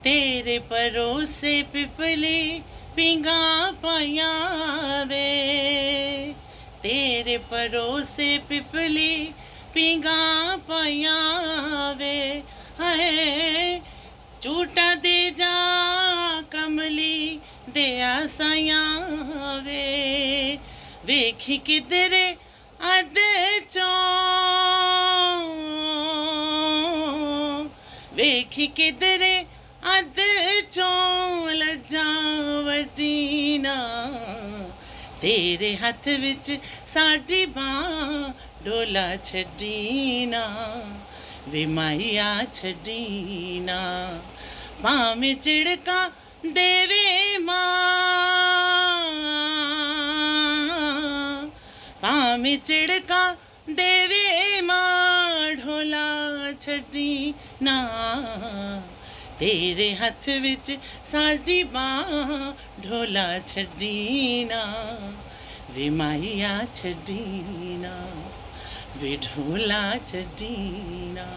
तेरे परोसे पिपली पींगा पाया वे, तेरे परोसे पिपली पींगा पाया वे। हाय झूठा दे जा कमली दे आसाया वे, वेखी किधरे अद चों, वेखी किधरे अद चों लज्जा वड्डी ना, तेरे हथ विच साडी बां डोला छड्डी ना, वे माहिया छड्डी ना। भावें झिड़का देवे मां, भावें झिड़का देवे मां ढोला छड्डी ना, तेरे हथ विच साडी बां ढोला छड्डी ना, वे माहिया छड्डी ना, वे ढोला छड्डी ना।